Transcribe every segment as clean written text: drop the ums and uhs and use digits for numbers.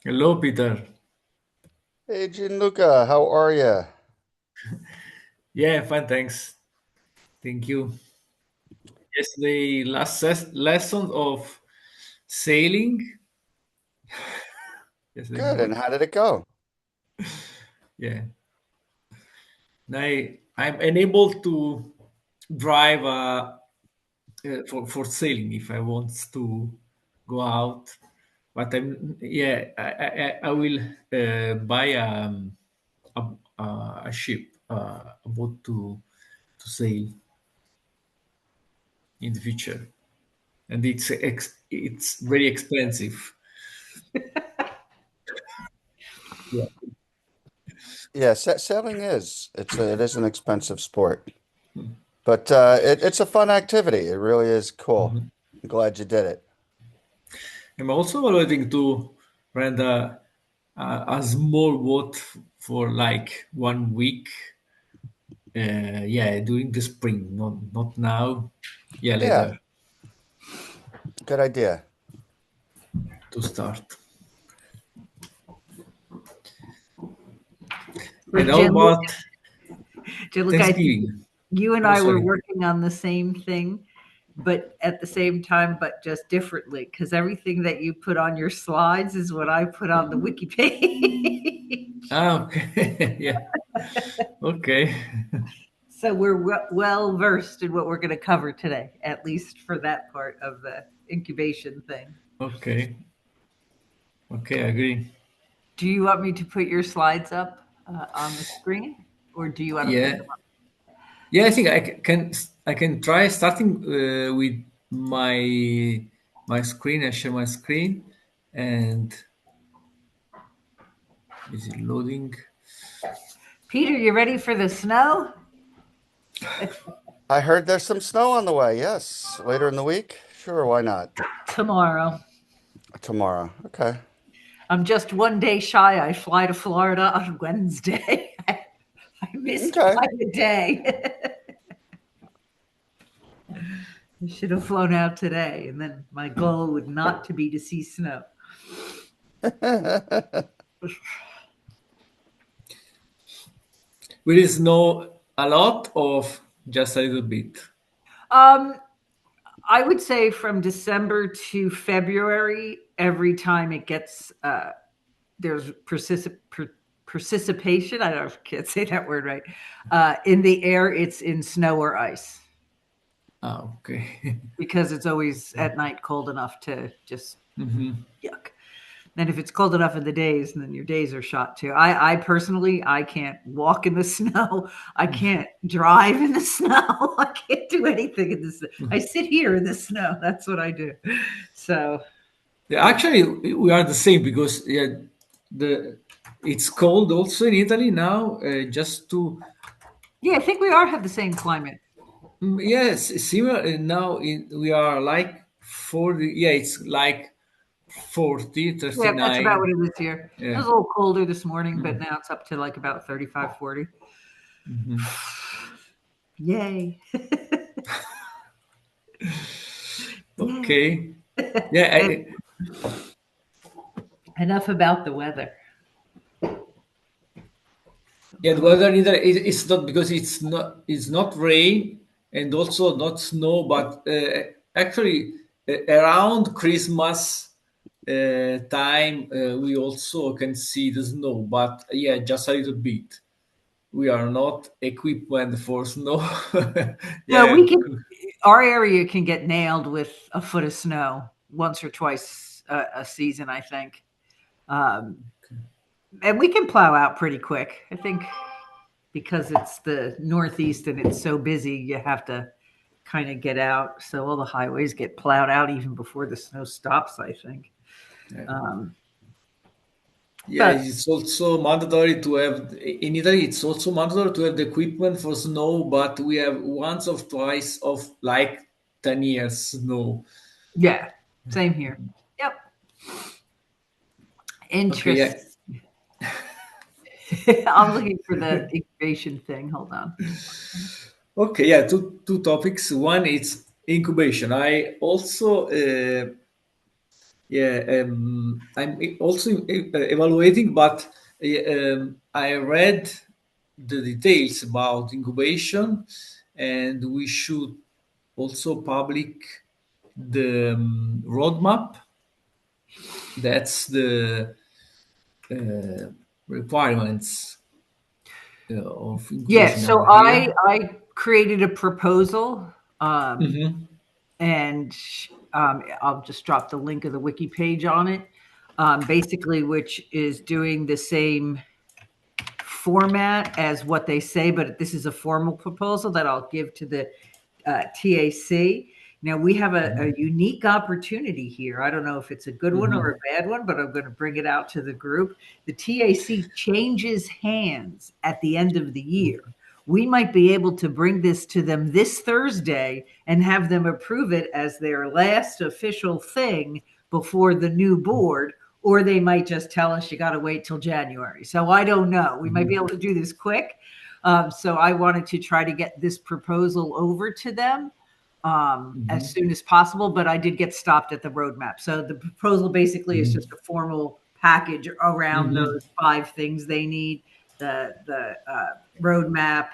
Hello, Peter. Hey Gianluca, how are you? Yeah, fine, thanks. Thank you. Yesterday, lesson of sailing. Yesterday Good, and morning. how did it go? Yeah, and I'm unable to drive for sailing if I want to go out. But I will buy a, a ship, a boat to sail in the future, and it's very expensive. Yeah. Yeah, sailing it is an expensive sport, but it's a fun activity. It really is cool. Mhm. I'm glad you did it. I'm also evaluating to rent a small boat for like 1 week. Yeah, during the spring, not now. Yeah, Yeah, later good idea. to start. But And how about Gianluca, I think Thanksgiving? you and Oh, I were sorry. working on the same thing, but at the same time, but just differently, because everything that you put on your slides is what I put on the wiki page. Ah, okay. Yeah. Okay. So we're well versed in what we're going to cover today, at least for that part of the incubation thing. Okay. Okay, I agree. Do you want me to put your slides up on the screen, or do you want to put Yeah. them up? Yeah, I think I can try starting with my screen. I share my screen, and is it loading? Peter, you ready for the snow? I heard there's some snow on the way. Yes, later in the week. Sure, why not? Tomorrow. Tomorrow. Okay. I'm just one day shy. I fly to Florida on Wednesday. I missed Okay. by a day. I should have flown out today, and then my goal would not to be to see snow. Will it snow a lot of just a little bit? Um, I would say from December to February, every time it gets there's precipitation. I don't know if I can't say that word right. In the air, it's in snow or ice Ah, okay. because it's always at night cold enough to just Hmm. yuck. And if it's cold enough in the days, then your days are shot too. I personally, I can't walk in the snow. I can't drive in the snow. I can't do anything in the snow. I sit here in the snow. That's what I do. So Yeah, actually, we are the same because the it's cold also in Italy now. Just to yeah, I think we are have the same climate. yes, similar. Now we are like 40. Yeah, it's like 40, Yeah, that's about 39. what it is here. It Yeah. was a little colder this morning, but now it's up to like about 35, 40. Mhm. Yay. Yay. Okay. Yeah. And enough about the weather. Yeah, the weather neither it's not because it's not rain and also not snow, but actually around Christmas time we also can see the snow, but yeah, just a little bit. We are not equipment for snow. No, Yeah. our area can get nailed with a foot of snow once or twice a season, I think. Um, and we can plow out pretty quick. I think because it's the Northeast and it's so busy, you have to kind of get out. So all the highways get plowed out even before the snow stops, I think. Yeah. Um, Yeah, but it's also mandatory to have in Italy. It's also mandatory to have the equipment for snow, but we have once or twice of like 10 years snow. yeah, same here. Yep. Okay, yeah, Interest. I'm looking for the incubation thing. Hold on. okay, yeah. Two topics. One is incubation. I also Yeah, I'm also evaluating, but I read the details about incubation, and we should also public the roadmap. That's the requirements of Yeah, incubation so are here. I created a proposal, Hmm. and I'll just drop the link of the wiki page on it, basically, which is doing the same format as what they say, but this is a formal proposal that I'll give to the TAC. Now we have a unique opportunity here. I don't know if it's a good one or a bad one, but I'm going to bring it out to the group. The TAC changes hands at the end of the year. We might be able to bring this to them this Thursday and have them approve it as their last official thing before the new board, or they might just tell us you got to wait till January. So I don't know. We might be able to do this quick. So I wanted to try to get this proposal over to them as soon as possible, but I did get stopped at the roadmap. So the proposal basically is just a formal package around those 5 things they need: the roadmap,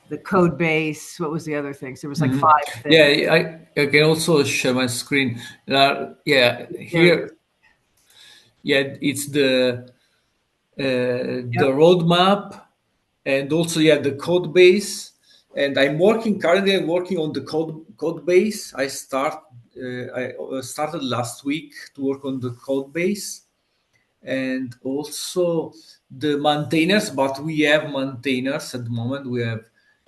the code base. What was the other things? There was like 5 Yeah, things. I can also share my screen. Yeah, There it is. here, yeah, it's the Yep. roadmap, and also the code base. And currently I'm working on the code base. I started last week to work on the code base, and also the maintainers. But we have maintainers at the moment. We have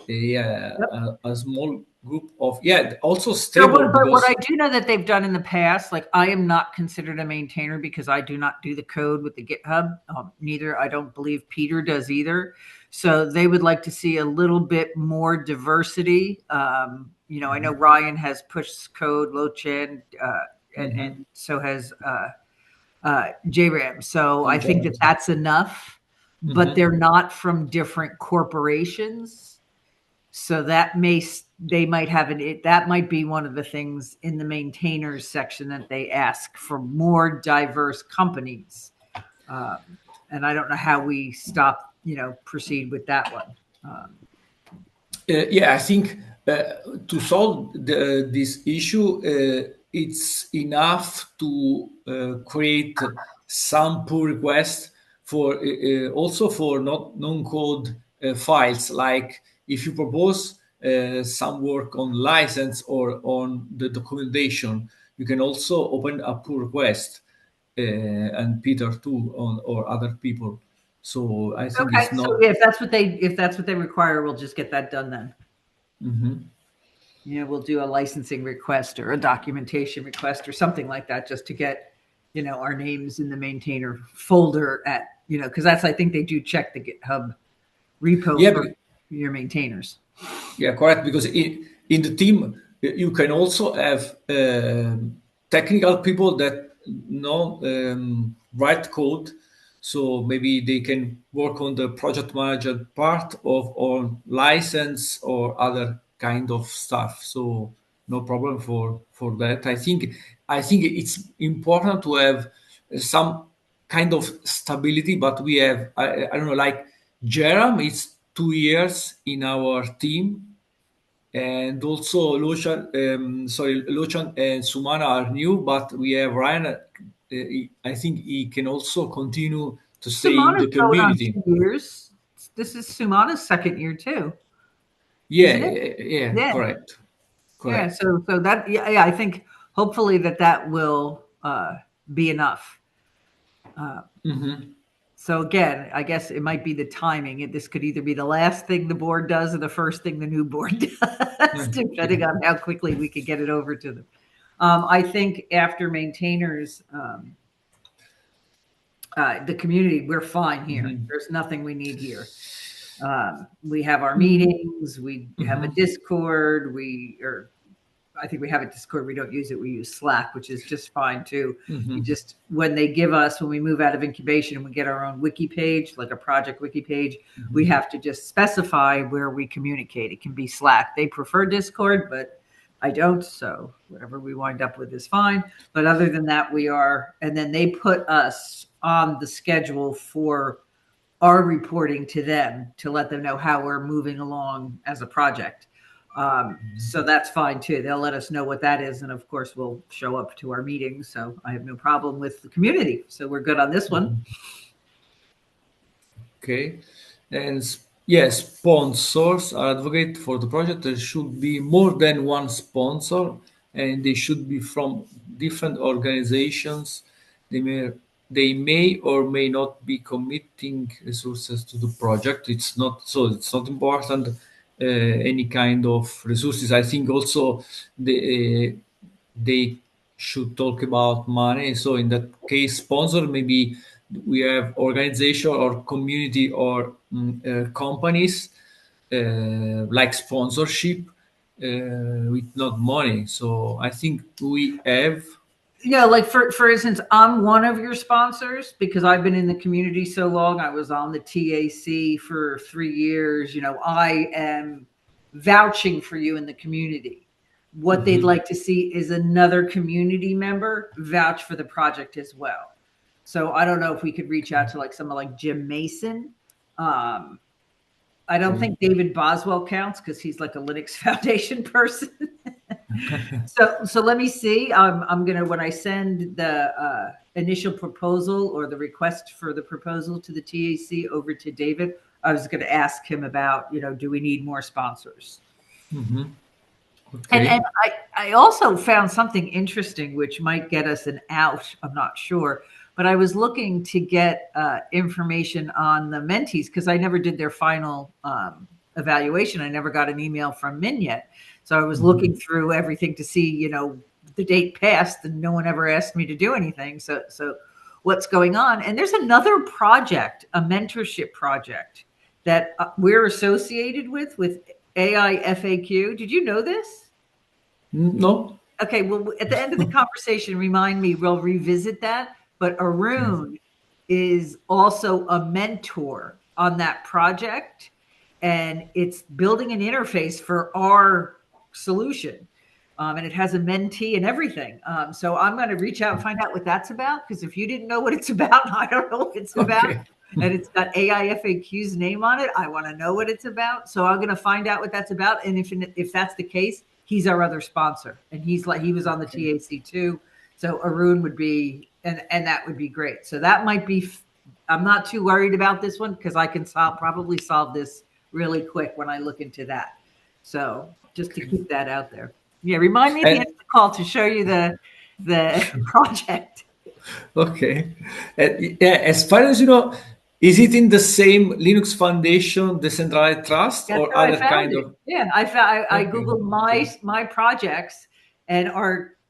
Yep. a small group of also So stable but what because I do know that they've done in the past, like I am not considered a maintainer because I do not do the code with the GitHub. Neither I don't believe Peter does either. So they would like to see a little bit more diversity. I know Ryan has pushed code, Lochan, and so has JRAM. So I think that that's enough, but they're not from different corporations. So they might have that might be one of the things in the maintainers section that they ask for more diverse companies. And I don't know how we proceed with that one. I think to solve this issue, it's enough to create some pull requests for also for not non-code files. Like if you propose some work on license or on the documentation, you can also open a pull request, and Peter too, or other people. So I think Okay, it's so not. if that's what they require, we'll just get that done then. We'll do a licensing request or a documentation request or something like that, just to get our names in the maintainer folder because that's, I think they do check the GitHub repo Yeah, for your maintainers. Yeah, correct. Because in the team, you can also have technical people that know write code. So maybe they can work on the project manager part of on license or other kind of stuff. So no problem for that. I think it's important to have some kind of stability, but we have I don't know, like Jerem is 2 years in our team, and also Lochan and Sumana are new, but we have Ryan. I think he can also continue to stay in Sumana's the going on community. 2 years. This is Sumana's second year too, Yeah, isn't it? yeah, Yeah. correct, Yeah. correct. So that, yeah, I think hopefully that will be enough. So again, I guess it might be the timing. This could either be the last thing the board does or the first thing the new board does, depending on how quickly we could get it over to them. I think after maintainers, the community, we're fine here. There's nothing we need here. We have our meetings. We have a Discord. I think we have a Discord. We don't use it. We use Slack, which is just fine too. You just, when we move out of incubation and we get our own wiki page, like a project wiki page, we have to just specify where we communicate. It can be Slack. They prefer Discord, but I don't, so whatever we wind up with is fine. But other than that, we are, and then they put us on the schedule for our reporting to them to let them know how we're moving along as a project. So that's fine too. They'll let us know what that is, and of course, we'll show up to our meetings. So I have no problem with the community. So we're good on this one. Okay. And yes, sponsors are advocate for the project. There should be more than one sponsor, and they should be from different organizations. They may or may not be committing resources to the project. It's not important any kind of resources. I think also they should talk about money. So in that case, sponsor, maybe we have organization or community or companies like sponsorship with not money. So I think we have. Yeah, like for instance, I'm one of your sponsors because I've been in the community so long. I was on the TAC for 3 years. I am vouching for you in the community. What they'd like to see is another community member vouch for the project as well. So I don't know if we could reach out to like someone like Jim Mason. I don't think David Boswell counts because he's like a Linux Foundation person. So let me see. I'm gonna, when I send the initial proposal or the request for the proposal to the TAC over to David, I was going to ask him about, do we need more sponsors? Okay. And I also found something interesting, which might get us an out. I'm not sure, but I was looking to get information on the mentees because I never did their final evaluation. I never got an email from Min yet. So I was looking through everything to see, the date passed and no one ever asked me to do anything. So what's going on? And there's another project, a mentorship project that we're associated with AIFAQ. Did you know this? No. Okay, well, at the end of the conversation, remind me, we'll revisit that. But Arun is also a mentor on that project, and it's building an interface for our solution. And it has a mentee and everything. So I'm going to reach out and find out what that's about, because if you didn't know what it's about, I don't know what it's about. Okay. And it's got AIFAQ's name on it. I want to know what it's about. So I'm going to find out what that's about. And if that's the case, he's our other sponsor. And he was on the TAC too. So Arun would be, and that would be great. So that might be, I'm not too worried about this one because I can probably solve this really quick when I look into that. So just to keep that out there. Yeah, remind me at the end of the call to show you the project. Okay. Yeah, as far as you know, is it in the same Linux Foundation decentralized trust That's or how I other found kind it. of? Yeah, I Okay. googled my projects, and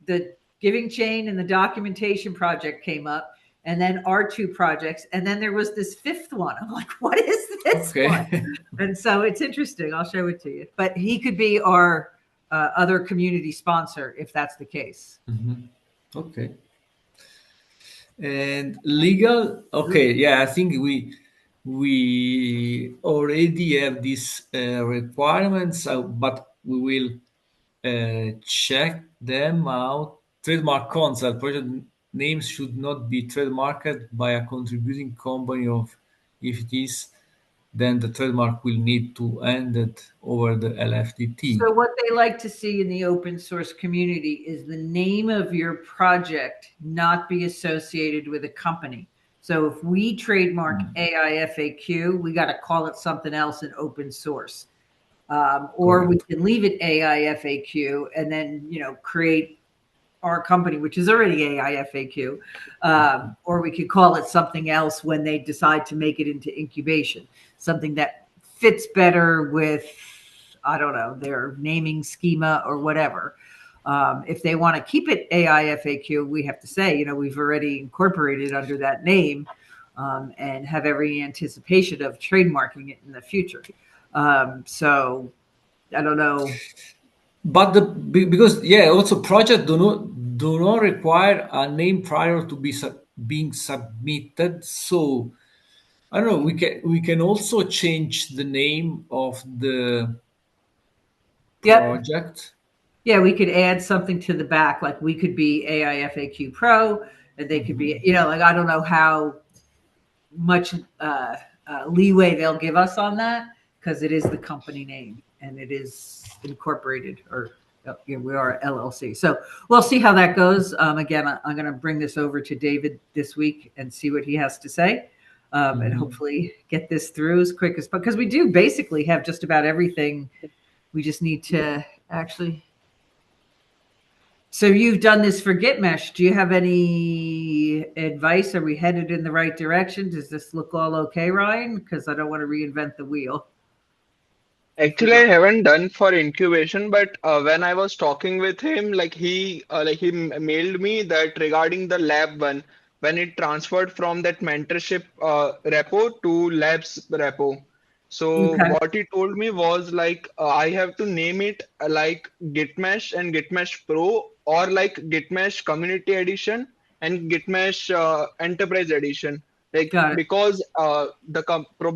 the Giving Chain and the documentation project came up, and then our two projects, and then there was this fifth one. I'm like, what is this one? Okay. And so it's interesting. I'll show it to you. But he could be our other community sponsor if that's the case. Okay. And legal, okay, yeah, I think we already have these requirements, but we will check them out. Trademark concept project names should not be trademarked by a contributing company of, if it is, then the trademark will need to end it over the LFTT. So what they like to see in the open source community is the name of your project not be associated with a company. So if we trademark AIFAQ, we got to call it something else in open source. Or we can leave it AIFAQ and then, create our company, which is already AIFAQ, or we could call it something else when they decide to make it into incubation, something that fits better with, I don't know, their naming schema or whatever. If they want to keep it AIFAQ, we have to say, we've already incorporated under that name and have every anticipation of trademarking it in the future. So I don't know. But because also project do not require a name prior to being submitted. So I don't know. We can also change the name of the Yep. project. Yeah, we could add something to the back, like we could be AIFAQ Pro, and they could be, like I don't know how much leeway they'll give us on that because it is the company name and it is incorporated, or we are LLC. So we'll see how that goes. Again, I'm going to bring this over to David this week and see what he has to say. And hopefully get this through as quick as, because we do basically have just about everything. We just need to actually. So you've done this for Gitmesh. Do you have any advice? Are we headed in the right direction? Does this look all okay, Ryan? Because I don't want to reinvent the wheel. Actually, I haven't done for incubation, but when I was talking with him, he mailed me that regarding the lab one, when it transferred from that mentorship repo to labs repo. So Okay, what he told me was like I have to name it like Gitmesh and Gitmesh Pro, or like Gitmesh Community Edition and Gitmesh Enterprise Edition. Like got it. because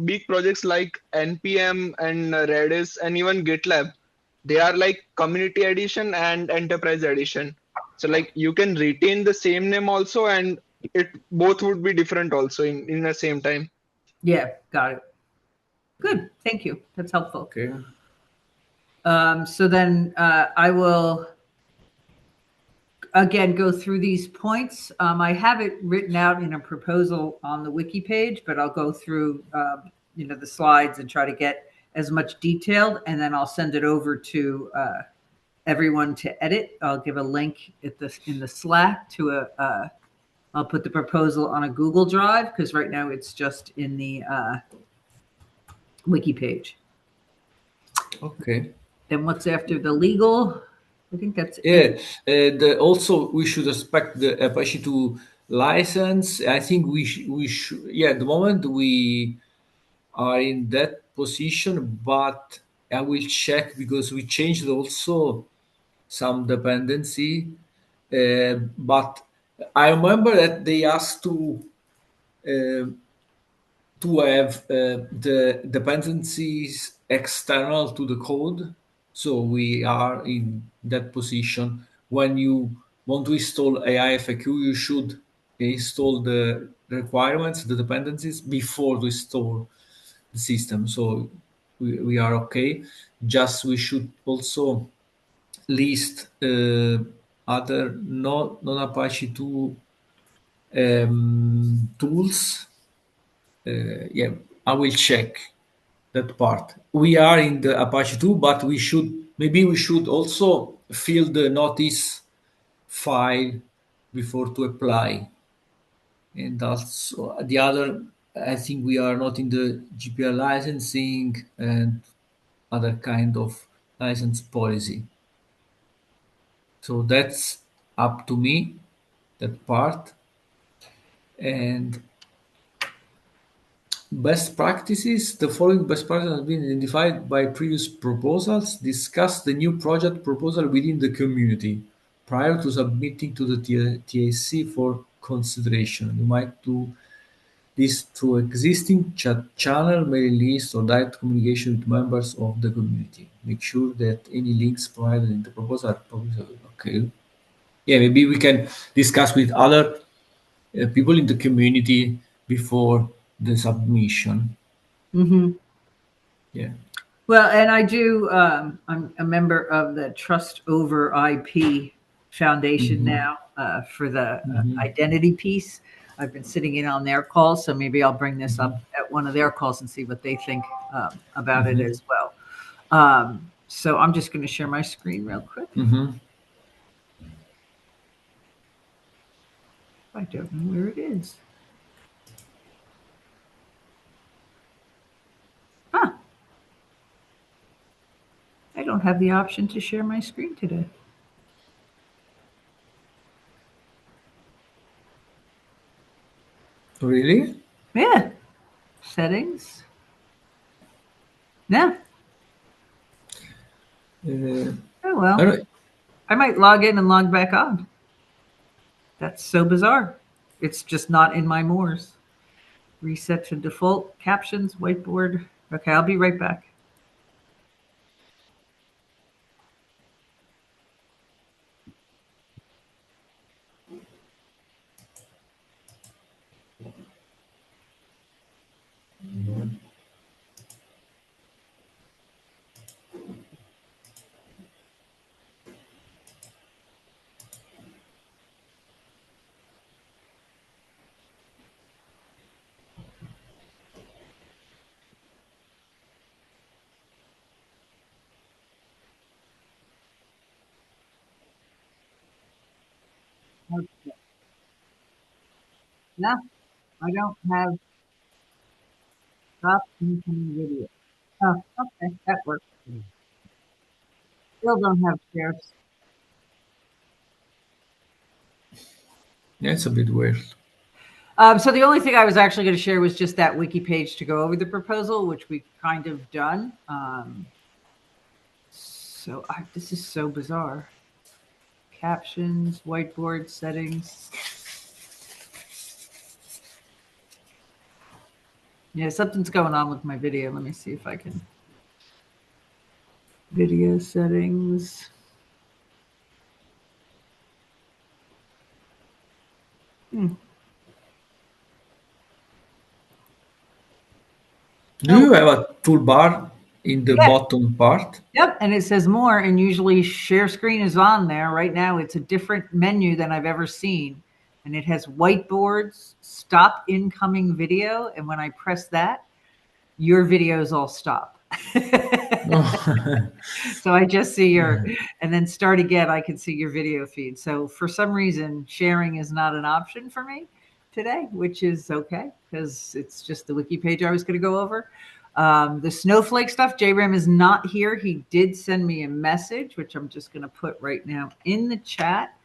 big projects like npm and redis and even gitlab, they are like community edition and enterprise edition. So like you can retain the same name also, and it both would be different also in the same time. Yeah, got it. Good. Thank you. That's helpful. Okay. So then I will again go through these points. I have it written out in a proposal on the wiki page, but I'll go through the slides and try to get as much detailed, and then I'll send it over to everyone to edit. I'll give a link in the Slack to I'll put the proposal on a Google Drive because right now it's just in the wiki page. Okay. Then what's after the legal? I think that's Yeah. it. Also, we should respect the Apache 2 license. I think we should. Yeah, at the moment we are in that position, but I will check because we changed also some dependency. But I remember that they asked uh, to have the dependencies external to the code. So we are in that position. When you want to install AIFAQ, you should install the requirements, the dependencies before to install the system. So we are okay. Just we should also list other non Apache 2 tools. Yeah, I will check that part. We are in the Apache 2, but we should also fill the notice file before to apply. And also the other, I think we are not in the GPL licensing and other kind of license policy. So that's up to me, that part. And best practices. The following best practices have been identified by previous proposals. Discuss the new project proposal within the community prior to submitting to the TAC for consideration. You might do this through existing chat channel, mailing list, or direct communication with members of the community. Make sure that any links provided in the proposal are published. Okay. Yeah, maybe we can discuss with other people in the community before the submission. Mm-hmm. Yeah. Well, and I do. I'm a member of the Trust Over IP Foundation now for the identity piece. I've been sitting in on their calls, so maybe I'll bring this up at one of their calls and see what they think about it as well. So I'm just going to share my screen real quick. I don't know where it is. Huh. I don't have the option to share my screen today. Really? Yeah. Settings. Yeah. Oh, well. I might log in and log back on. That's so bizarre. It's just not in my Moors. Reset to default captions, whiteboard. Okay, I'll be right back. Okay. No, I don't have stop incoming video. Oh, okay, that works. Still don't have shares. Yeah, it's a bit weird. So the only thing I was actually going to share was just that wiki page to go over the proposal, which we've kind of done. This is so bizarre. Captions, whiteboard settings. Yeah, something's going on with my video. Let me see if I can. Video settings. Do you have a toolbar in the Yeah. bottom part? Yep, and it says more, and usually share screen is on there. Right now, it's a different menu than I've ever seen, and it has whiteboards, stop incoming video, and when I press that, your videos all stop. Oh. So I just see your, and then start again, I can see your video feed. So for some reason, sharing is not an option for me today, which is okay because it's just the wiki page I was going to go over. The snowflake stuff, JRAM is not here. He did send me a message, which I'm just going to put right now in the chat.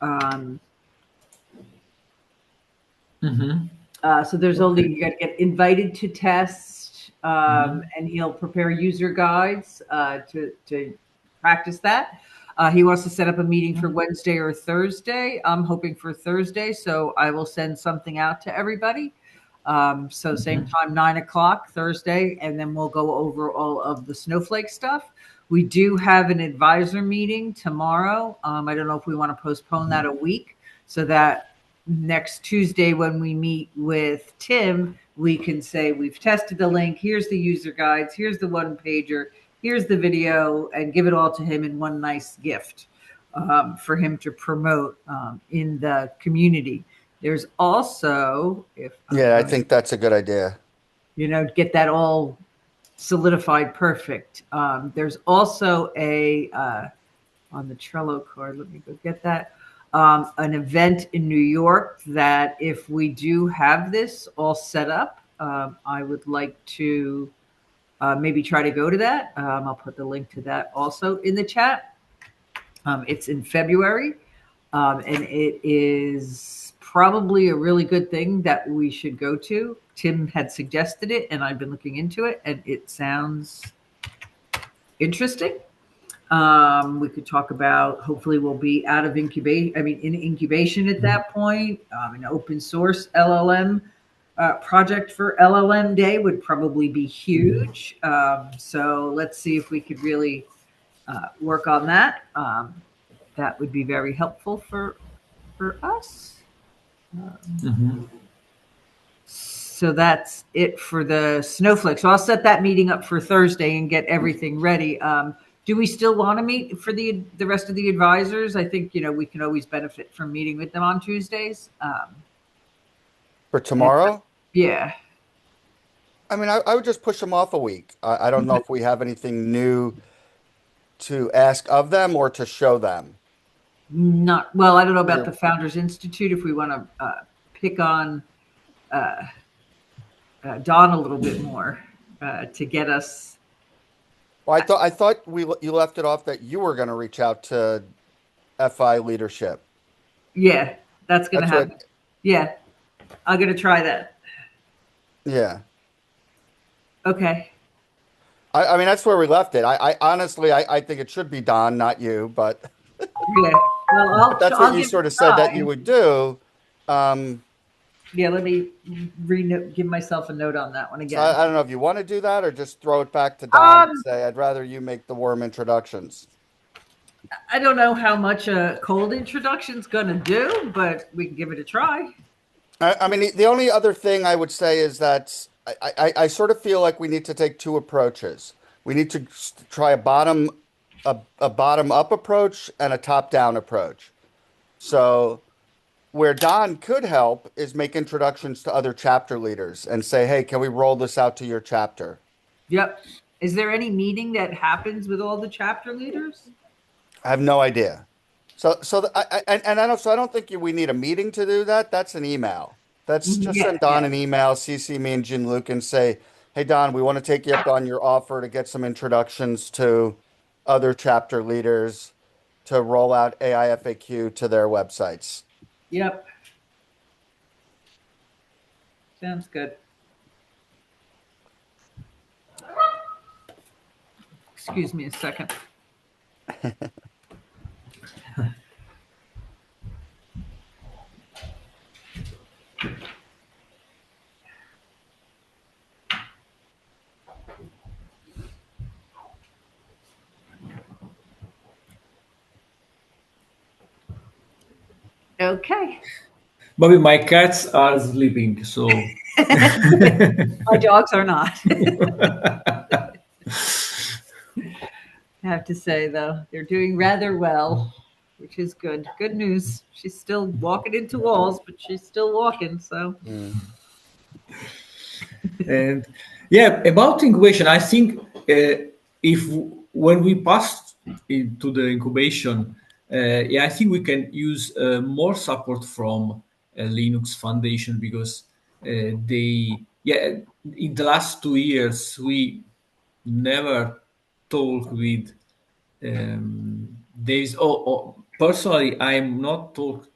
So there's only, you got to get invited to test, and he'll prepare user guides to practice that. He wants to set up a meeting for Wednesday or Thursday. I'm hoping for Thursday, so I will send something out to everybody. So same time, 9 o'clock Thursday, and then we'll go over all of the snowflake stuff. We do have an advisor meeting tomorrow. I don't know if we want to postpone that a week so that next Tuesday when we meet with Tim, we can say we've tested the link. Here's the user guides. Here's the one pager. Here's the video, and give it all to him in one nice gift for him to promote in the community. There's also, I think that's a good idea. Get that all solidified perfect. There's also on the Trello card, let me go get that, an event in New York that if we do have this all set up, I would like to maybe try to go to that. I'll put the link to that also in the chat. It's in February, and it is probably a really good thing that we should go to. Tim had suggested it, and I've been looking into it, and it sounds interesting. We could talk about, hopefully we'll be out of incubation. In incubation at that point. An open source LLM project for LLM Day would probably be huge. So let's see if we could really work on that. That would be very helpful for us. So that's it for the snowflake. So I'll set that meeting up for Thursday and get everything ready. Do we still want to meet for the rest of the advisors? I think, we can always benefit from meeting with them on Tuesdays. For tomorrow? Yeah. I would just push them off a week. I don't know if we have anything new to ask of them or to show them. Not well. I don't know about the Founders Institute. If we want to pick on Don a little bit more to get us. Well, I thought you left it off that you were going to reach out to FI leadership. Yeah, that's going to happen. Yeah, I'm going to try that. Yeah. Okay. That's where we left it. I honestly, I think it should be Don, not you, but yeah. Well, that's what you sort of said that you would do. Yeah, let me give myself a note on that one again. So I don't know if you want to do that or just throw it back to Don and say, I'd rather you make the warm introductions. I don't know how much a cold introduction's going to do, but we can give it a try. The only other thing I would say is that I sort of feel like we need to take two approaches. We need to try a bottom up approach and a top down approach. So where Don could help is make introductions to other chapter leaders and say, hey, can we roll this out to your chapter? Yep. Is there any meeting that happens with all the chapter leaders? I have no idea. I don't think we need a meeting to do that. That's an email. That's just Yeah, send Don yeah. an email, CC me and Jin Luke, and say, "Hey Don, we want to take you up on your offer to get some introductions to other chapter leaders to roll out AIFAQ to their websites." Yep. Sounds good. Excuse me a second. Okay. Bobby, my cats are sleeping, so My dogs are not. I have to say, though, they're doing rather well, which is good. Good news. She's still walking into walls, but she's still walking. So, Mm. and yeah, about incubation, I think if when we pass into the incubation, yeah, I think we can use more support from Linux Foundation because yeah, in the last 2 years we never talk with Davis. Personally, I'm not talk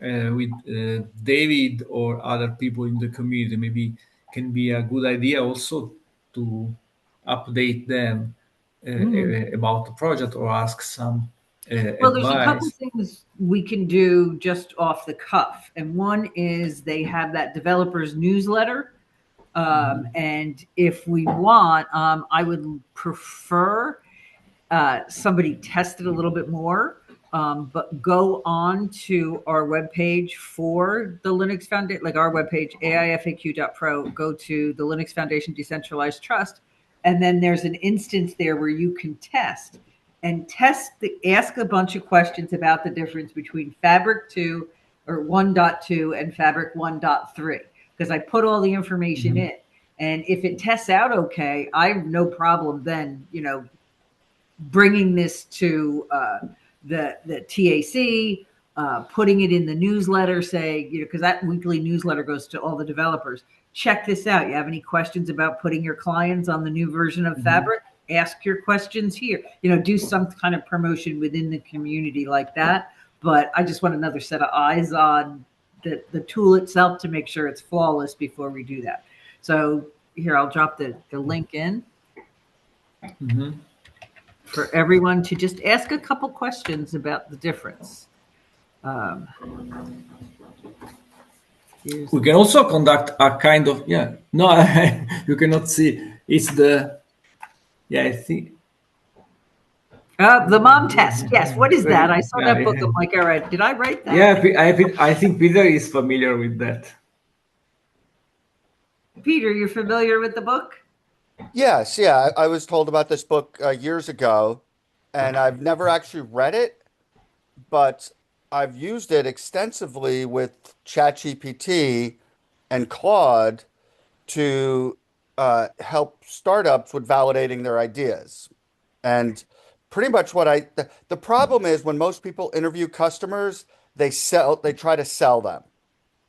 with David or other people in the community. Maybe can be a good idea also to update them about the project or ask some well, there's a couple advice. things we can do just off the cuff. And one is they have that developers newsletter. And if we want, I would prefer somebody test it a little bit more. But go on to our webpage for the Linux Foundation, like our webpage, AIFAQ.pro, go to the Linux Foundation Decentralized Trust. And then there's an instance there where you can ask a bunch of questions about the difference between Fabric 2 or 1.2 and Fabric 1.3. Because I put all the information in. And if it tests out okay, I have no problem then, bringing this to the TAC, putting it in the newsletter, saying, because that weekly newsletter goes to all the developers. Check this out. You have any questions about putting your clients on the new version of Fabric? Ask your questions here. Do some kind of promotion within the community like that. But I just want another set of eyes on the tool itself to make sure it's flawless before we do that. So here, I'll drop the link in for everyone to just ask a couple questions about the difference. We can also conduct a kind of no, you cannot see. It's I think the mom test. Yes. What is that? I saw yeah, that book. I'm like, all right, did I write that? yeah. I think Peter is familiar with that. Peter, you're familiar with the book? Yes, yeah. I was told about this book years ago, and I've never actually read it, but I've used it extensively with ChatGPT and Claude to help startups with validating their ideas. And pretty much the problem is when most people interview customers, they try to sell them.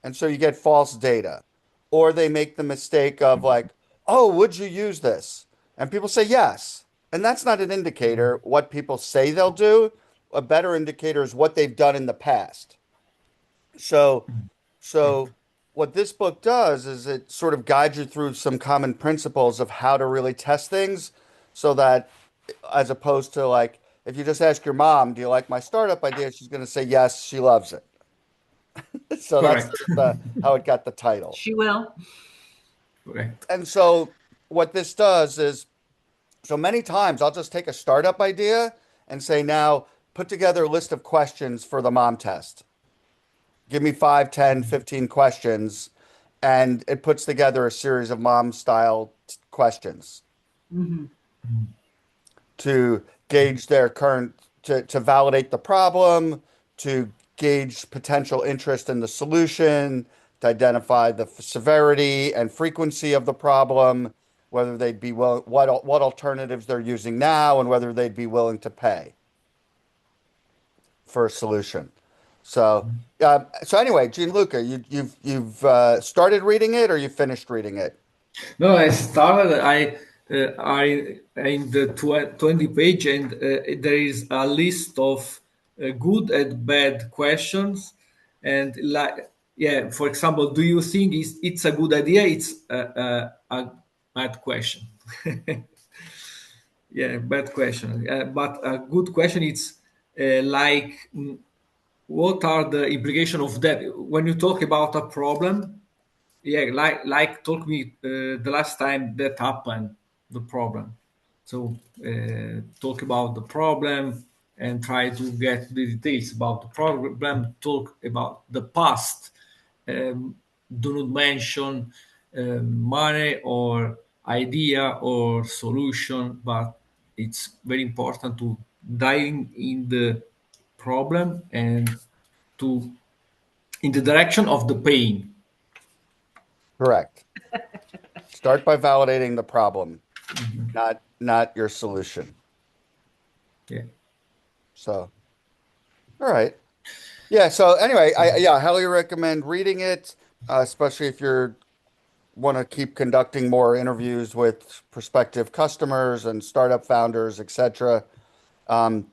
And so you get false data. Or they make the mistake of like, oh, would you use this? And people say yes. And that's not an indicator what people say they'll do. A better indicator is what they've done in the past. So, so what this book does is it sort of guides you through some common principles of how to really test things so that as opposed to like, if you just ask your mom, do you like my startup idea? She's going to say yes, she loves it. So that's Correct. how it got the title. She will. Correct. And so what this does is, so many times I'll just take a startup idea and say, now put together a list of questions for the mom test. Give me 5, 10, 15 questions. And it puts together a series of mom style questions to gauge their to validate the problem, to gauge potential interest in the solution, to identify the severity and frequency of the problem, whether they'd be what alternatives they're using now, and whether they'd be willing to pay. for a solution. So, so anyway, Gianluca, you've started reading it or you finished reading it? No, I started. I in the 20 page, and there is a list of good and bad questions, and like yeah, for example, do you think it's a good idea? It's a bad question. Yeah, bad question. But a good question. It's like what are the implications of that when you talk about a problem? Yeah, like talk me the last time that happened, the problem. So talk about the problem and try to get the details about the problem. Talk about the past. um, do not mention money or idea or solution, but it's very important to dive in the problem and to in the direction of the pain. Correct. Start by validating the problem, not your solution. Yeah. So, all right. Yeah, so anyway, I highly recommend reading it, especially if you're want to keep conducting more interviews with prospective customers and startup founders, etc. Um,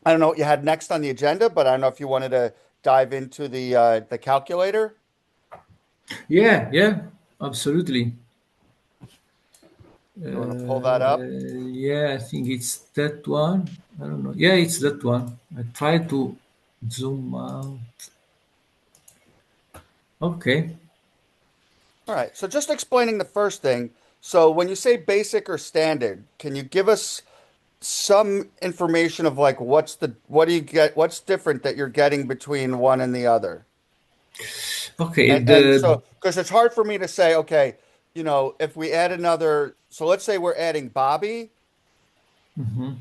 I don't know what you had next on the agenda, but I don't know if you wanted to dive into the calculator. Yeah, yeah, absolutely. You want to pull that up? Yeah, I think it's that one. I don't know. Yeah, it's that one. I try to zoom out. Okay. All right. So just explaining the first thing. So when you say basic or standard, can you give us some information of like what do you get, what's different that you're getting between one and the other? Okay. And so because it's hard for me to say, okay, if we add another, so let's say we're adding Bobby,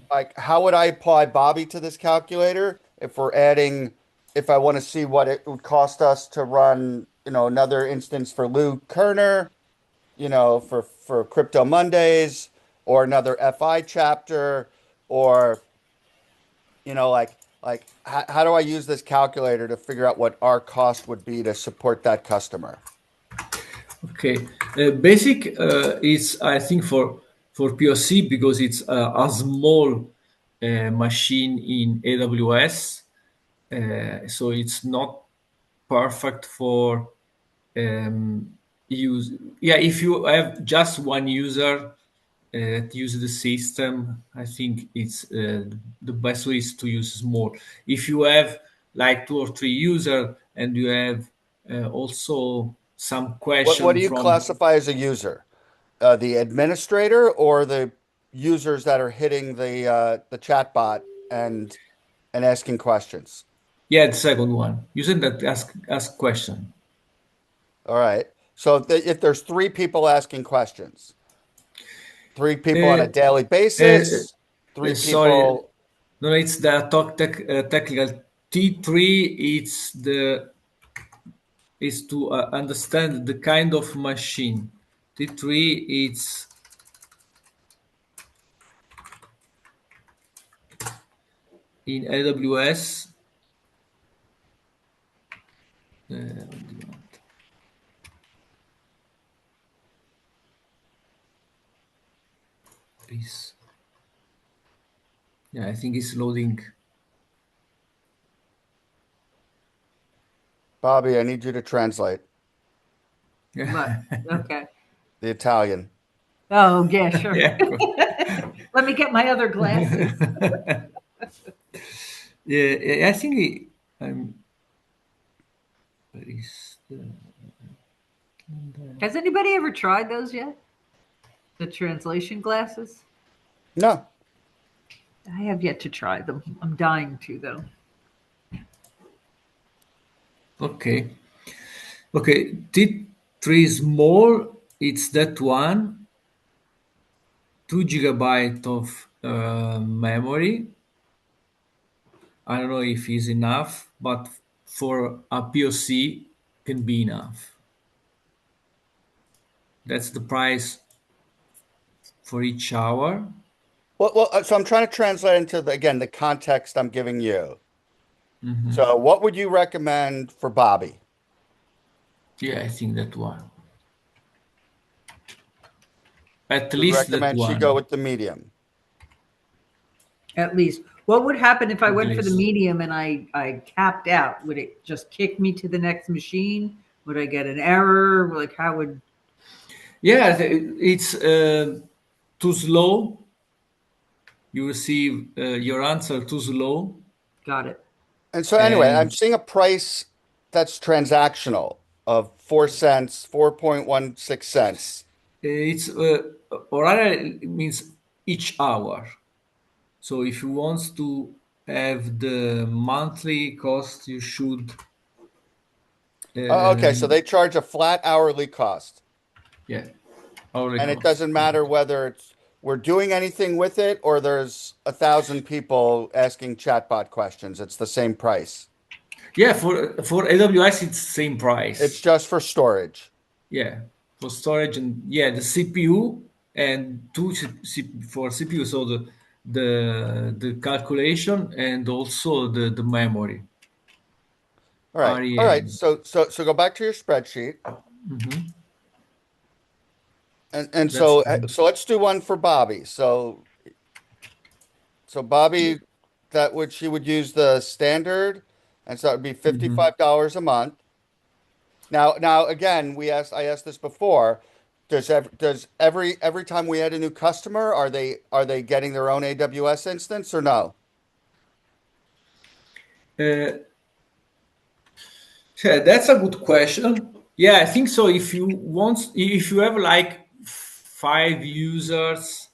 like how would I apply Bobby to this calculator if we're adding, if I want to see what it would cost us to run, another instance for Lou Kerner, for Crypto Mondays, or another FI chapter, or like how do I use this calculator to figure out what our cost would be to support that customer? Okay. Basic is I think for POC because it's a small machine in AWS, so it's not perfect for use. Yeah, if you have just one user to use the system, I think it's the best way is to use small. If you have like two or three users and you have also some What do question you from classify as a user? The administrator or the users that are hitting the chat bot and asking questions? yeah the second one using that ask question. All right. So if there's three people asking questions, three people on a Uh, daily uh, basis, three Sorry, people. no, it's the technical T3. It's the is to understand the kind of machine. T3 it's in AWS. What do you want? Please. Yeah, I think it's loading. Bobby, I need you to translate But okay. the Italian. Oh, yeah, sure. Yeah, Let me get my other glasses. yeah. I think I'm. Where is Has anybody ever tried those yet? The translation glasses? No. I have yet to try them. I'm dying to, though. okay? Okay, T3 small. It's that one. 2 GB of memory. I don't know if it's enough, but for a POC can be enough. That's the price for each hour. So I'm trying to translate into again, the context I'm giving you. So what would you recommend for Bobby? Yeah, I think that one. At You would least that recommend she go one. with the medium. At least. What would happen if I At went for the least. medium and I capped out? Would it just kick me to the next machine? Would I get an error? Like how would Yeah, it's too slow. You receive your answer too slow, got it? And so anyway, I'm and seeing a price that's transactional of 4 cents, 4.16 cents. it's Oracle means each hour. So if you want to have the monthly cost, you should Oh, okay, so um, they charge a flat hourly cost. yeah, hourly And it cost. doesn't matter Correct. whether we're doing anything with it or there's 1,000 people asking chatbot questions. It's the same price. Yeah, for AWS it's same It's price. just for storage. Yeah, for storage and yeah, the CPU and for CPU, so the calculation and also the memory, All right. All right. REM. So go back to your spreadsheet. And That's so let's do one for Bobby. So Bobby, she would use the standard, and so that would be $55 a month. Now again, I asked this before. Does every time we add a new customer, are they getting their own AWS instance or no? uh, yeah, that's a good question. Yeah, I think so. If you have like 5 users,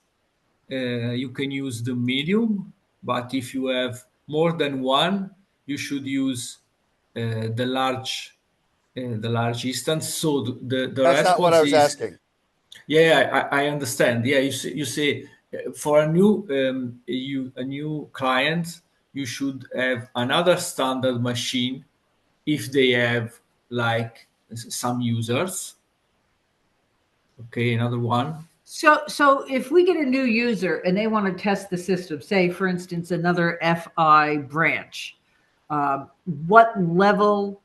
you can use the medium. But if you have more than one, you should use the large instance. So the That's not what I response was is asking. yeah, I understand. Yeah, you say for a new client, you should have another standard machine if they have like some users. Okay, another one. So if we get a new user and they want to test the system, say for instance another FI branch, what level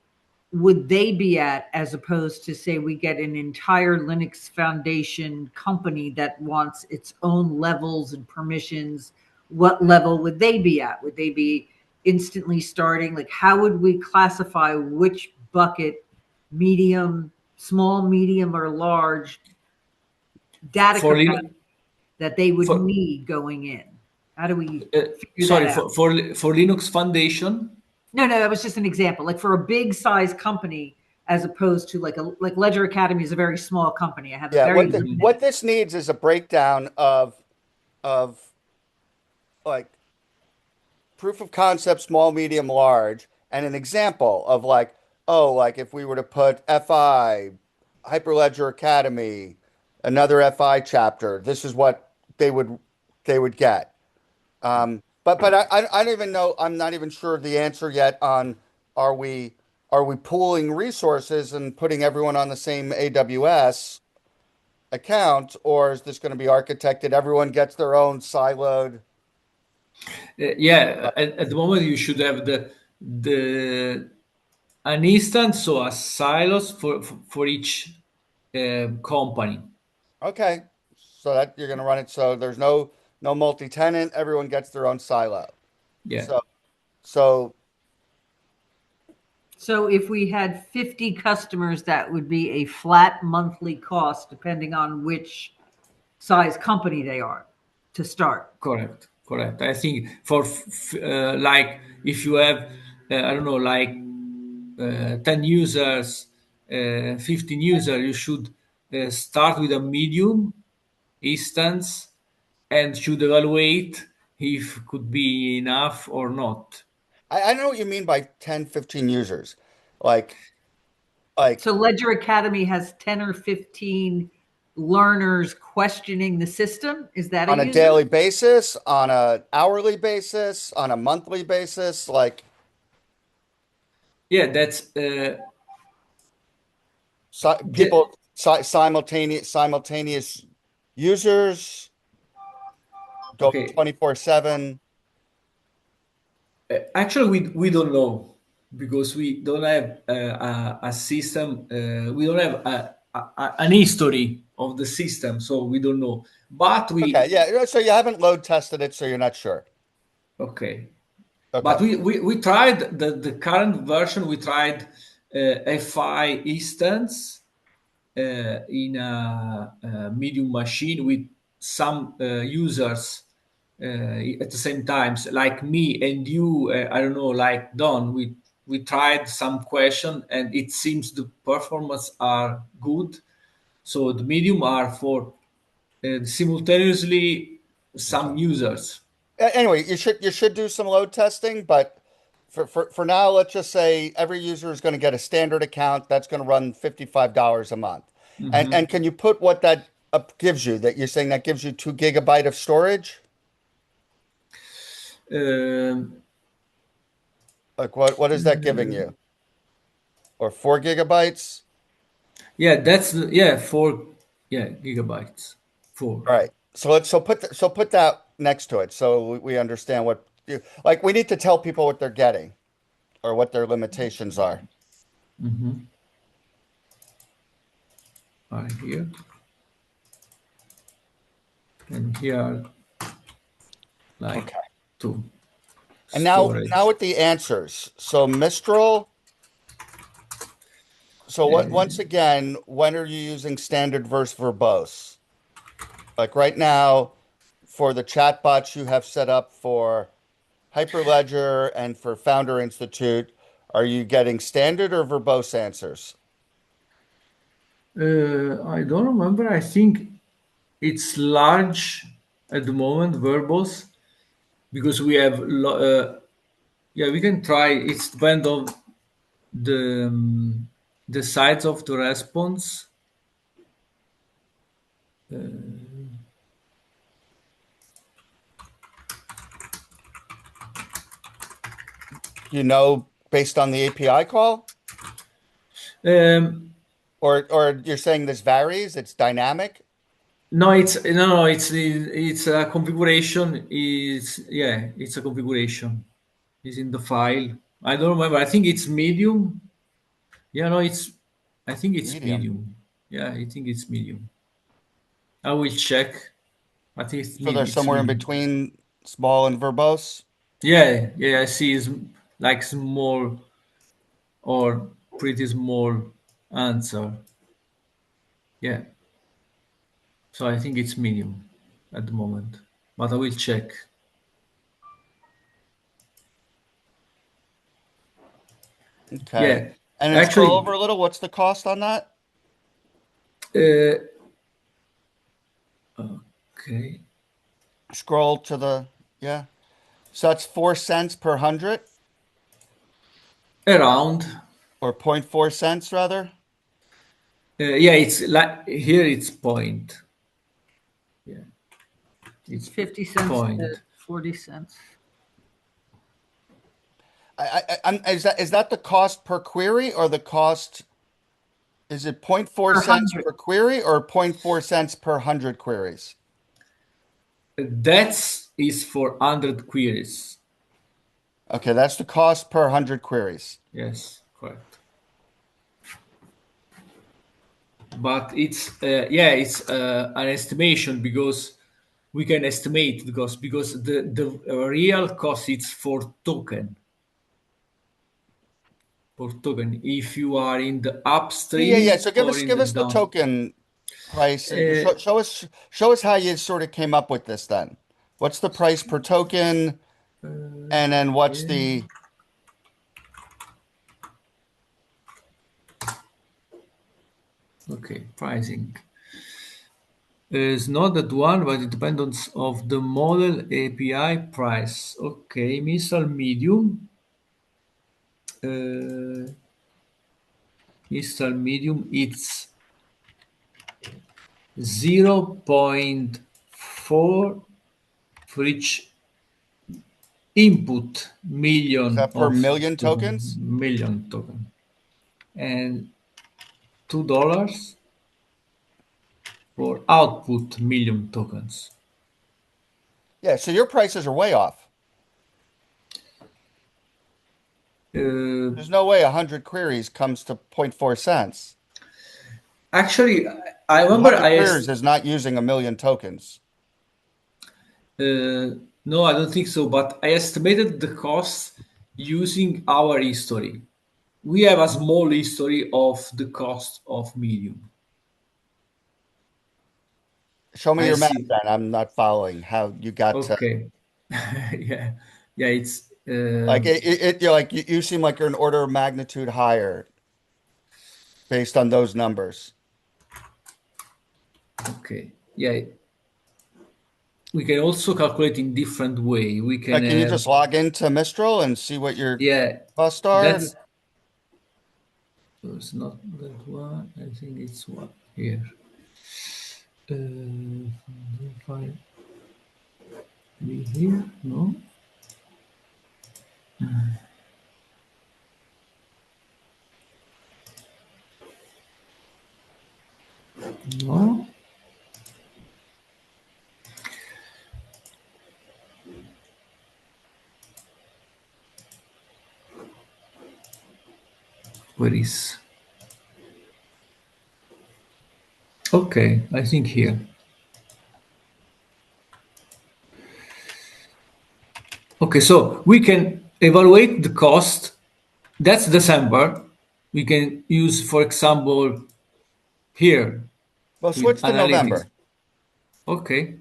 would they be at as opposed to say we get an entire Linux Foundation company that wants its own levels and permissions? What level would they be at? Would they be instantly starting? Like how would we classify which bucket, medium, small, medium, or large data For capacity Linux, that they would for need going in? How do we figure that sorry out? for Linux Foundation. No, that was just an example. Like for a big size company, as opposed to like Ledger Academy is a very small company. I have a Yeah, very what limited. this needs is a breakdown of like proof of concept, small, medium, large, and an example of like, oh, like if we were to put FI, Hyperledger Academy, another FI chapter, this is what they would get. But I don't even know. I'm not even sure the answer yet on are we are we pooling resources and putting everyone on the same AWS account, or is this going to be architected? Everyone gets their own siloed. Yeah, at the moment you should have the an instance, so a silos for each company. Okay, so that you're going to run it so there's no multi-tenant. Everyone gets their own silo. Yeah, So so So if we had 50 customers, that would be a flat monthly cost, depending on which size company they are to start. correct. I think for like if you have I don't know like 10 users, 15 users, you should start with a medium instance and should evaluate if could be enough or not. I know what you mean by 10, 15 users. Like like So Ledger Academy has 10 or 15 learners questioning the system. Is that a on a user? daily basis, on a hourly basis, on a monthly basis, like Yeah, that's the, people simultaneous users going okay. 24/7. Actually, we don't know because we don't have a system. We don't have an history of the system, so we don't know. But Okay, we yeah. So you haven't load tested it, so you're not sure. okay. But Okay. we tried the current version. We tried FI instance in a medium machine with some users at the same times, like me and you. I don't know, like Don. We tried some question, and it seems the performance are good. So the medium are for simultaneously Okay. some users. Anyway, you should do some load testing, but for now, let's just say every user is going to get a standard account that's going to run $55 a month. And can you put what that gives you? That you're saying that gives you 2 GB of storage? Um, Like what is that giving you? Or 4 GB? yeah, that's yeah, 4 gigabytes. Four. All right. So put that next to it so we understand what you like. We need to tell people what they're getting or what their limitations are. Are here and here are like Okay. two And now storage. with the answers. So Mistral. So what? Once again, when are you using standard versus verbose? Like right now, for the chatbots you have set up for Hyperledger and for Founder Institute, are you getting standard or verbose answers? I don't remember. I think it's large at the moment, verbose, because we have yeah, we can try. It's depend on the size of the response. You know, based on the API call, Um, or you're saying this varies? It's dynamic. no, it's a configuration. Is yeah, it's a configuration. It's in the file. I don't remember. I think it's medium. Yeah, no, it's. I think it's Medium. medium. Yeah, I think it's medium. I will check. I think So they're it's somewhere in medium. between small and verbose. Yeah, yeah, I see. It's like small or pretty small answer. Yeah, so I think it's medium at the moment, but I will check. Okay. Yeah, And then scroll actually, over a little. What's the cost on that? uh, okay, Scroll to the, yeah. So that's 4 cents per hundred around. or 0.4 cents rather. Yeah, it's like here. It's point. Yeah, It's it's 50 cents to point. 40 cents Is that the cost per query or the cost? Is it point 0.4 per cents 100. per query or 0.4 cents per 100 queries? That is for 100 queries. Okay, that's the cost per 100 queries. Yes, correct. But it's yeah, it's an estimation because we can estimate because the real cost is for token if you are in the Yeah, yeah. upstream So give or us in give the us the down. token price. Uh, Show us how you sort of came up with this then. What's the price per token? And then what's yeah, the okay, pricing is not that one, but it depends of the model API price. Okay, missile medium. Uh, Missile medium, it's 0.4 for each input is million that per of million token, tokens? million token, and $2 for output million tokens. Yeah, so your prices are way off. There's no way 100 queries comes to zero point 0.4 cents. Actually, I remember 100 queries is not using a million tokens. no, I don't think so, but I estimated the cost using our history. We have a small history of the cost of Medium. Show me I your math see. then. I'm not following how you got to Okay. Yeah. Yeah, it's like you're like you seem like you're an order of magnitude higher based on those numbers. okay. Yeah. We can also calculate in different way. We can Like, can you have, just log into Mistral and see what your yeah, costs are? that's it's not that one. I think it's one here. Five be here, no? No. Where is? Okay, I think here. Okay, so we can evaluate the cost. That's December. We can use, for example, here Well, with switch to analytics. November. Okay.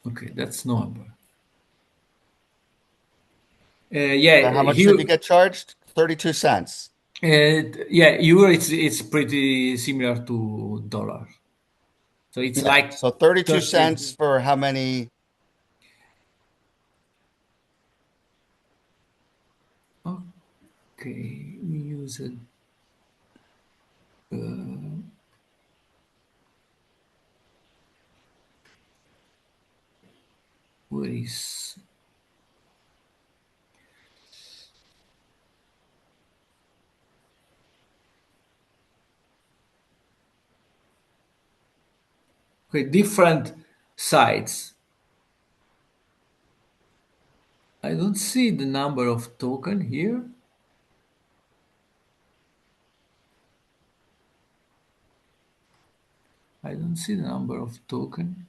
Okay, that's November. And Yeah, how much here, did you get charged? 32 cents. yeah, euro. It's pretty similar to dollar. So it's Yeah. like So 32 30. cents for how many? Okay, we use it. Where is? Okay, different sites. I don't see the number of token here. I don't see the number of token.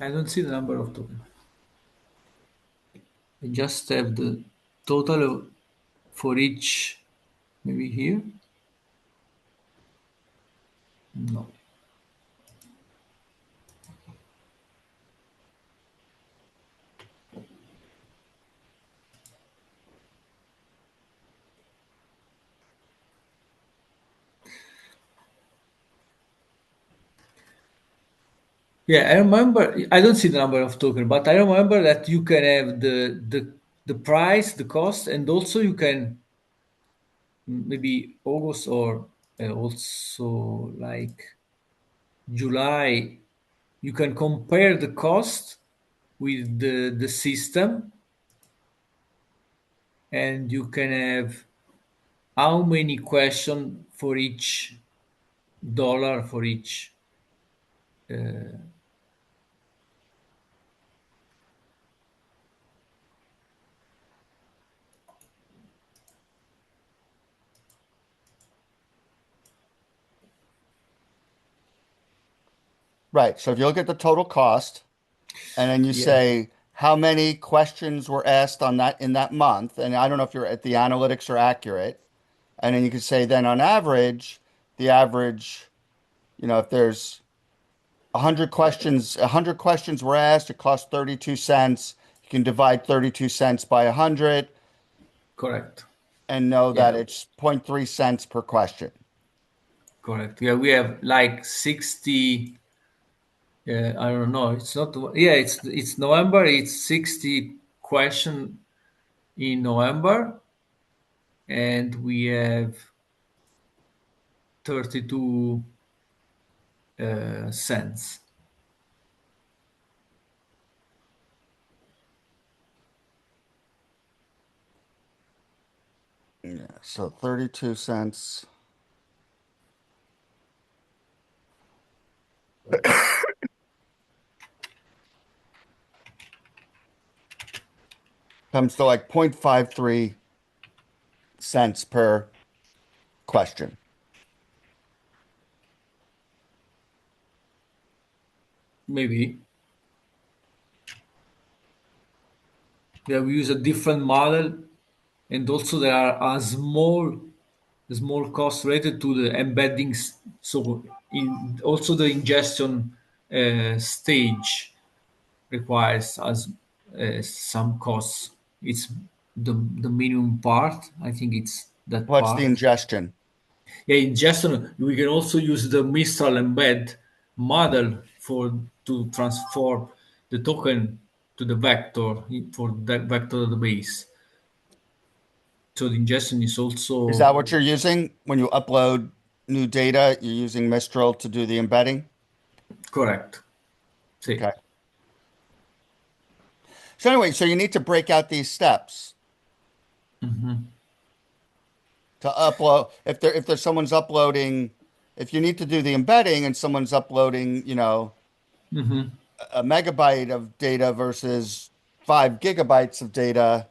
I don't see the number of token. I just have the total for each. Maybe here. No. Yeah, I remember. I don't see the number of token, but I remember that you can have the price, the cost, and also you can maybe August or also like July. You can compare the cost with the system, and you can have how many questions for each dollar for each. Right. So if you look at the total cost and then you Yeah, say how many questions were asked on that in that month, and I don't know if you're at the analytics are accurate, and then you could say then on average, the average, if there's 100 questions were asked, it costs 32 cents. You can divide 32 cents by 100 correct. and know that Yeah, it's zero point 0.3 cents per question. correct. Yeah, we have like 60. Yeah, I don't know. It's not. Yeah, it's November. It's 60 question in November, and we have 32 cents. Yeah, so 32 cents. Comes to like 0.53 cents per question. Maybe. Yeah, we use a different model, and also there are a small cost related to the embeddings. So in also the ingestion stage requires us some costs. It's the minimum part. I think it's that What's the part. ingestion? Yeah, ingestion. We can also use the Mistral embed model for to transform the token to the vector for that vector database. So the ingestion is Is that also what you're using when you upload new data? You're using Mistral to do the embedding? correct. See. Okay. So anyway, so you need to break out these steps to upload. If there's someone's uploading, if you need to do the embedding and someone's uploading, a megabyte of data versus 5 gigabytes of data,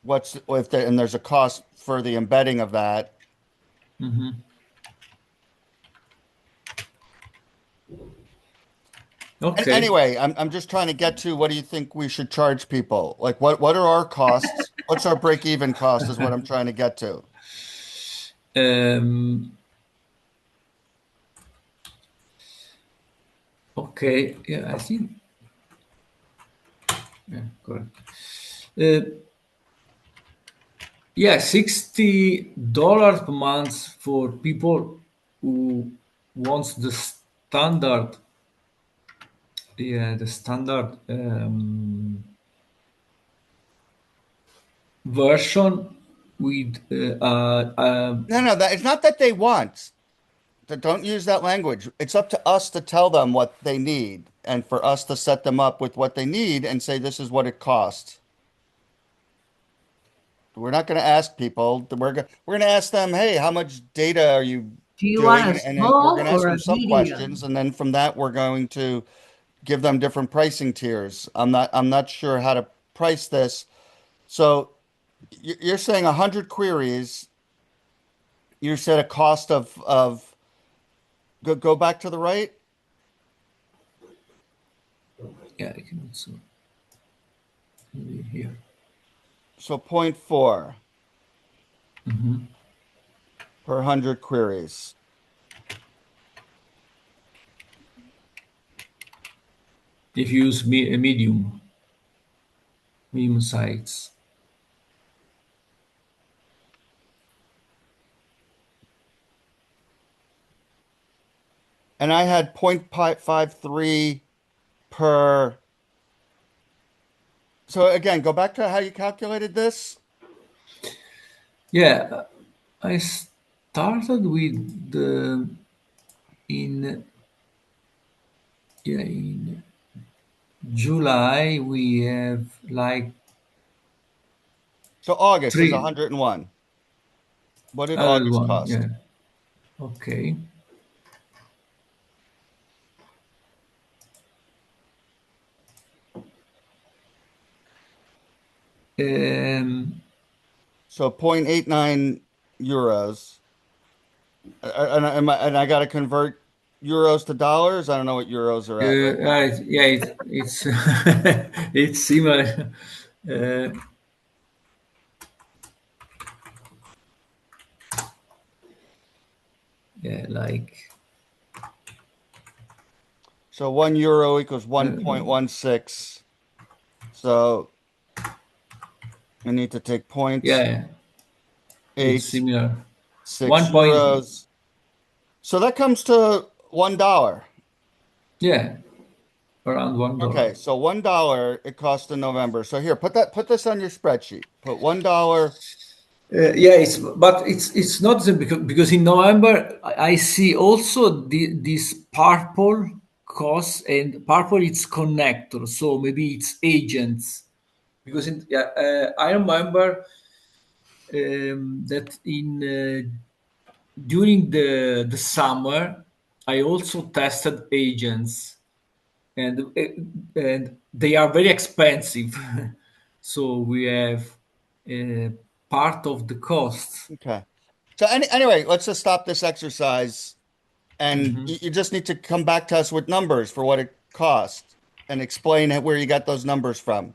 what's if there, and there's a cost for the embedding of that. And Okay. anyway, I'm just trying to get to what do you think we should charge people? Like what are our costs? What's our break even cost is what I'm trying to get to. Um, okay. Yeah, I think. Yeah, correct. Uh, yeah, $60 per month for people who wants the standard. Yeah, the standard version with No, that it's not that they want. Don't use that language. It's up to us to tell them what they need and for us to set them up with what they need and say this is what it costs. We're not going to ask people. We're going to ask them, hey, how much data are you Do you want doing? a And then we're going small to ask or them a some questions, medium? and then from that we're going to give them different pricing tiers. I'm not sure how to price this. So you're saying 100 queries. You said a cost of go back to the right. yeah, I can also maybe here. So point 0.4 per 100 queries. If you use a medium size. And I had 0.53 per. So again, go back to how you calculated this. Yeah, I started with the in yeah in July we have like So August is three 101. What did other August one. cost? Yeah, okay. Um, So 0.89 euros. And I got to convert euros to dollars. I don't know what euros are at right now. yeah, it's it's similar. Uh, yeah, like So 1 euro equals uh, 1.16. So I need to take yeah, it's 0.86 similar. One point. euros. So that comes to $1. Yeah, around $1. Okay, so $1 it cost in November. So here, put this on your spreadsheet. Put $1. Yeah, it's not the, because in November I see also this purple cost, and purple it's connector, so maybe it's agents, because I remember that in during the summer I also tested agents, and they are very expensive. So we have uh, part of the cost. Okay. So anyway, let's just stop this exercise and you just need to come back to us with numbers for what it cost and explain where you got those numbers from.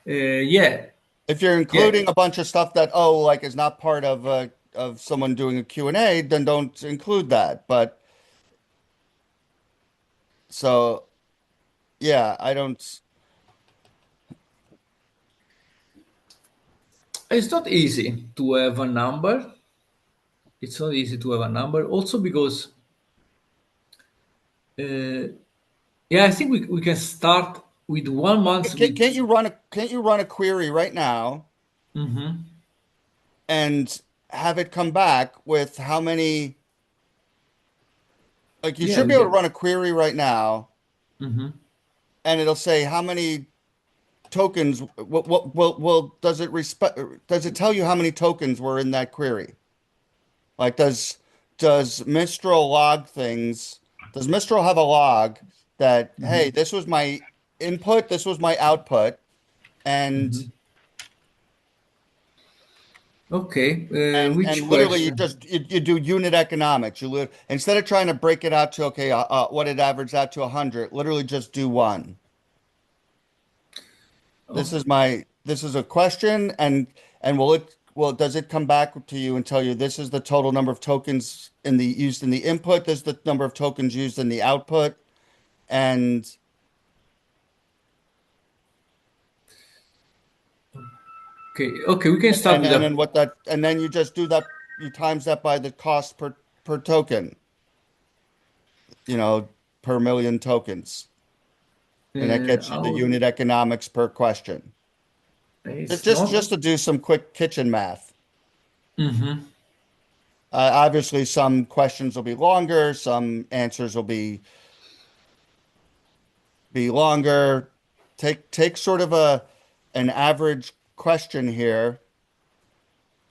Yeah, If you're yeah. including a bunch of stuff that like is not part of someone doing a Q&A, then don't include that. But so yeah, I don't. It's not easy to have a number. It's not easy to have a number. Also because, uh, yeah, I think we can start with 1 month with. Can't you run a query right now and have it come back with how many? Like you Yeah, should we be able to can. run a query right now, and it'll say how many tokens. Does it respect? Does it tell you how many tokens were in that query? Like does Mistral log things? Does Mistral have a log that, hey, this was my input, this was my output, and Okay, and which literally you question? just you do unit economics. Instead of trying to break it out to okay, what it averaged out to 100, literally just do one. Oh, This is a question, and does it come back to you and tell you this is the total number of tokens used in the input, this is the number of tokens used in the output, and okay, okay. We can start with and a. then and then you just do that, you times that by the cost per token, you know, per million tokens, and that gets you the Our, unit economics per question. it's not. Just to do some quick kitchen math. Obviously, some questions will be longer, some answers will be longer. Take sort of an average question here,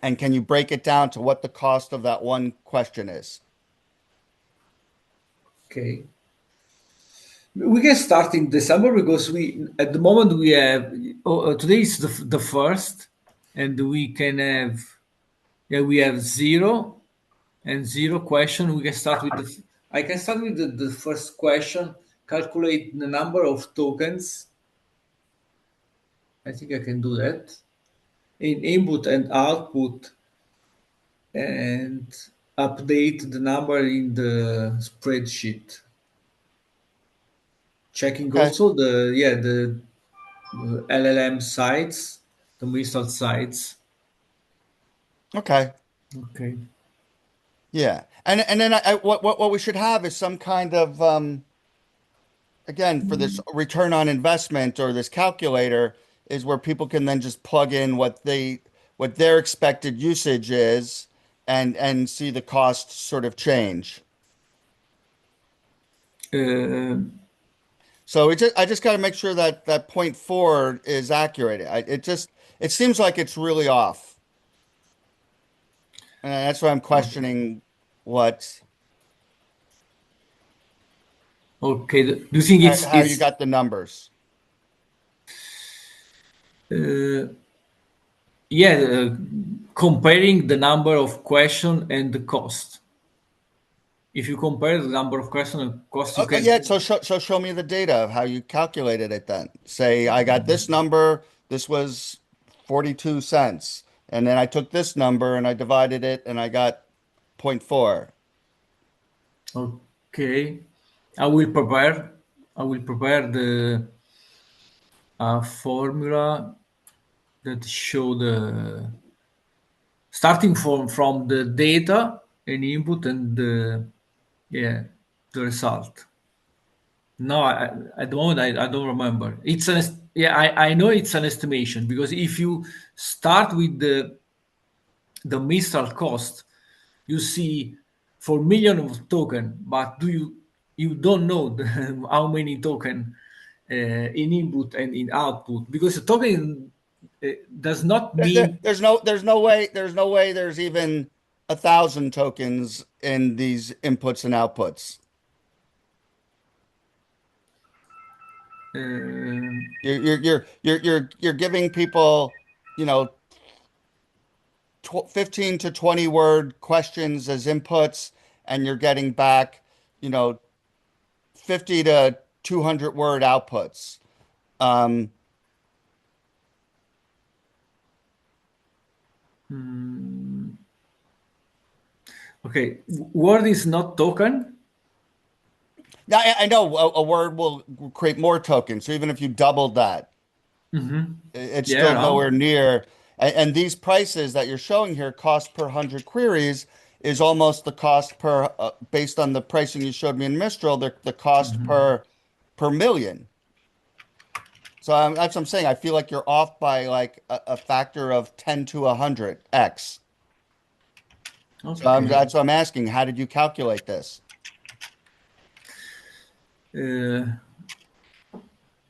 and can you break it down to what the cost of that one question is? Okay. We can start in December because we at the moment we have, today is the first, and we can have, yeah, we have zero and zero question. We can start with I can start with the first question. Calculate the number of tokens. I think I can do that in input and output, and update the number in the spreadsheet. Checking Okay. also the LLM sites, the Mistral sites. Okay. Okay. Yeah. And then what we should have is some kind of again for this return on investment or this calculator is where people can then just plug in what their expected usage is and see the cost sort of change. Uh, So I just got to make sure that that point four is accurate. It seems like it's really off. And that's why I'm questioning what okay. Do you think how you it's got the numbers. uh, yeah, comparing the number of question and the cost? If you compare the number of question and cost, you Yeah, can. so show me the data of how you calculated it then. Say I got this number, this was 42 cents, and then I took this number and I divided it and I got point 0.4. Okay, I will prepare. I will prepare the formula that show the starting from the data and input and the, yeah, the result. No, at the moment I don't remember. It's I know it's an estimation because if you start with the Mistral cost, you see for million of token, but you don't know how many token in input and in output because the token does not mean There's no way there's even 1,000 tokens in these inputs and outputs. uh, You're giving people, you know, 15 to 20 word questions as inputs, and you're getting back, you know, 50 to 200 word outputs. Um, okay. Word is not token. I know a word will create more tokens. So even if you doubled that, it's Yeah, still around. nowhere near. And these prices that you're showing here, cost per 100 queries, is almost the cost per, based on the pricing you showed me in Mistral, the cost per million. So that's what I'm saying. I feel like you're off by like a factor of 10 to 100x. So Okay. that's what I'm asking. How did you calculate this? Uh,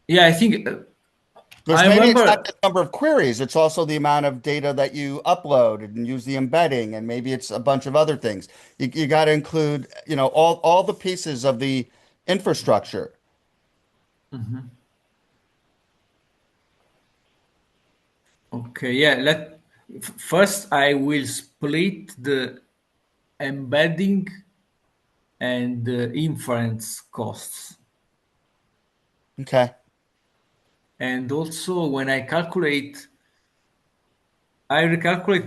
yeah, I think Because I maybe it's not remember. the number of queries, it's also the amount of data that you upload and use the embedding, and maybe it's a bunch of other things. You got to include, all the pieces of the infrastructure. Okay, yeah. First I will split the embedding and the inference costs, Okay. and also when I recalculate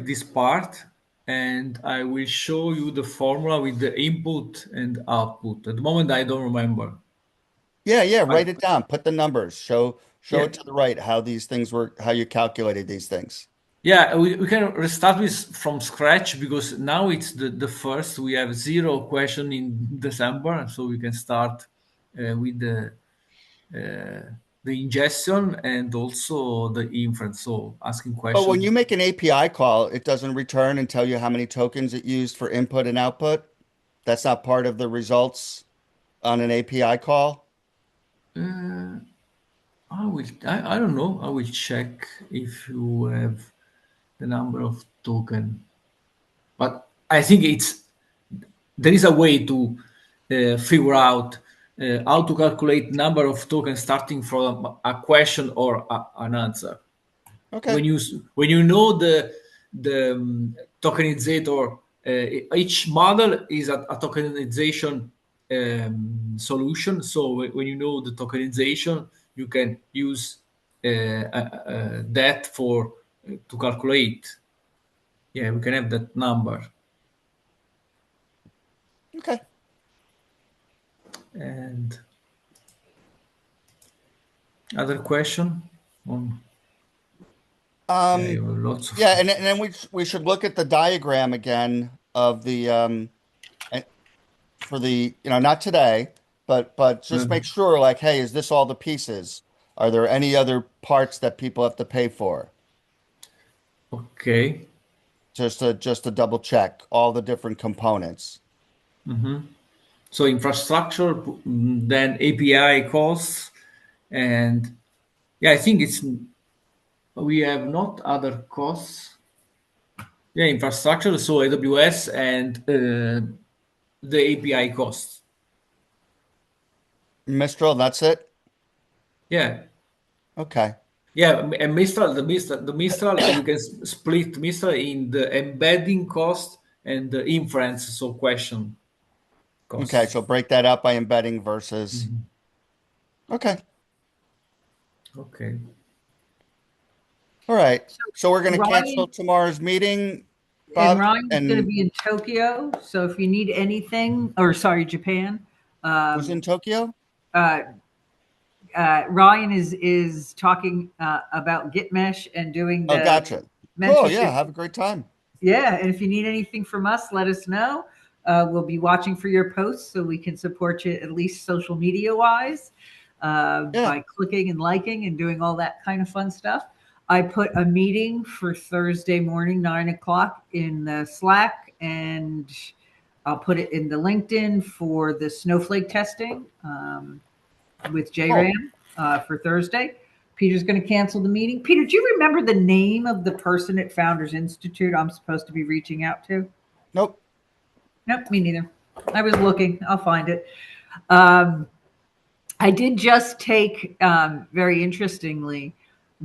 this part, and I will show you the formula with the input and output. At the moment, I don't remember. Yeah, yeah, I, write it down. Put the numbers. Show yeah, it to the right how these things work, how you calculated these things. yeah. We can restart with from scratch because now it's the first. We have zero question in December, so we can start with the ingestion and also the inference. So asking But when questions. you make an API call, it doesn't return and tell you how many tokens it used for input and output. That's not part of the results on an API call. I will. I don't know. I will check if you have the number of token. But I think there is a way to figure out how to calculate number of tokens starting from a question or an answer. Okay. When you know the tokenizator, each model is a tokenization solution. So when you know the tokenization, you can use that for to calculate. Yeah, we can have that number. Okay. And other question? Um, yeah, Um, you have lots of. yeah, and then we should look at the diagram again of the and for the, not today, but just make sure, like, hey, is this all the pieces? Are there any other parts that people have to pay for? Okay. Just to double check all the different components. So infrastructure, then API costs, and yeah, I think it's we have not other costs. Yeah, infrastructure, so AWS and the API costs. Mistral, that's it? Yeah, Okay. yeah, and Mistral, you can split Mistral in the embedding cost and the inference, so question Okay, costs. so break that out by embedding versus. Okay. Okay. All right. So we're going to cancel Ryan tomorrow's meeting, and Bob, Ryan's going to and be in Tokyo, so if you need anything, or sorry, Japan, who's in um, Tokyo? uh, Ryan is talking about Gitmesh and doing Oh, the gotcha. Cool. Yeah. mentorship. Have a great time. Yeah, and if you need anything from us, let us know. we'll be watching for your posts so we can support you at least social media wise by clicking and liking and doing all that kind of fun stuff. I put a meeting for Thursday morning, 9 o'clock in the Slack, and I'll put it in the LinkedIn for the snowflake testing with JRAM for Thursday. Peter's going to cancel the meeting. Peter, do you remember the name of the person at Founders Institute I'm supposed to be reaching out to? Nope. Nope, me neither. I was looking. I'll find it. I did just take, very interestingly,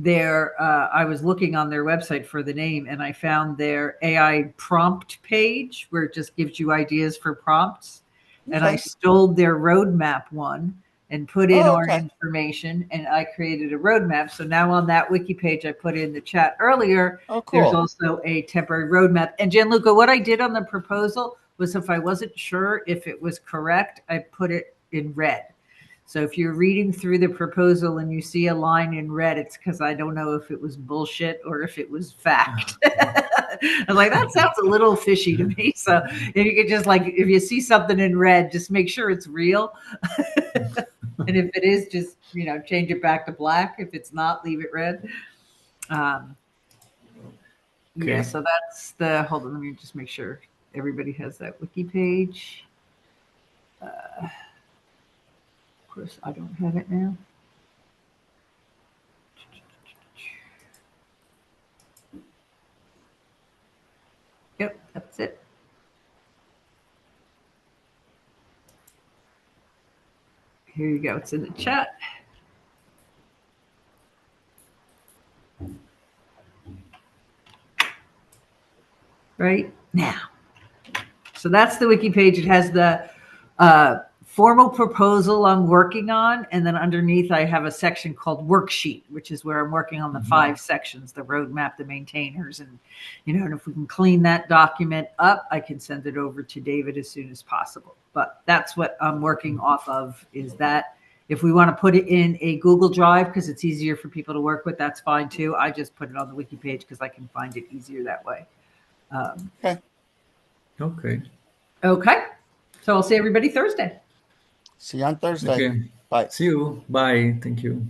I was looking on their website for the name, and I found their AI prompt page where it just gives you ideas for prompts. And I stole their roadmap one and put in our information, and I created a roadmap. So now on that wiki page I put in the chat earlier, there's also a temporary roadmap. And Gianluca, what I did on the proposal was, if I wasn't sure if it was correct, I put it in red. So if you're reading through the proposal and you see a line in red, it's because I don't know if it was bullshit or if it was fact. I was like, that sounds a little fishy to me. So if you could just, like, if you see something in red, just make sure it's real. And if it is, just, change it back to black. If it's not, leave it red. Yeah, so that's hold on, let me just make sure everybody has that wiki page. Of course, I don't have it now. Yep, that's it. Here you go. It's in the chat. Right now. So that's the wiki page. It has the formal proposal I'm working on. And then underneath, I have a section called worksheet, which is where I'm working on the 5 sections, the roadmap, the maintainers. And, and if we can clean that document up, I can send it over to David as soon as possible. But that's what I'm working off of, is that if we want to put it in a Google Drive, because it's easier for people to work with, that's fine too. I just put it on the wiki page because I can find it easier that way. Okay. So I'll see everybody Thursday. See you on Thursday. Okay. Bye. See you. Bye. Thank you.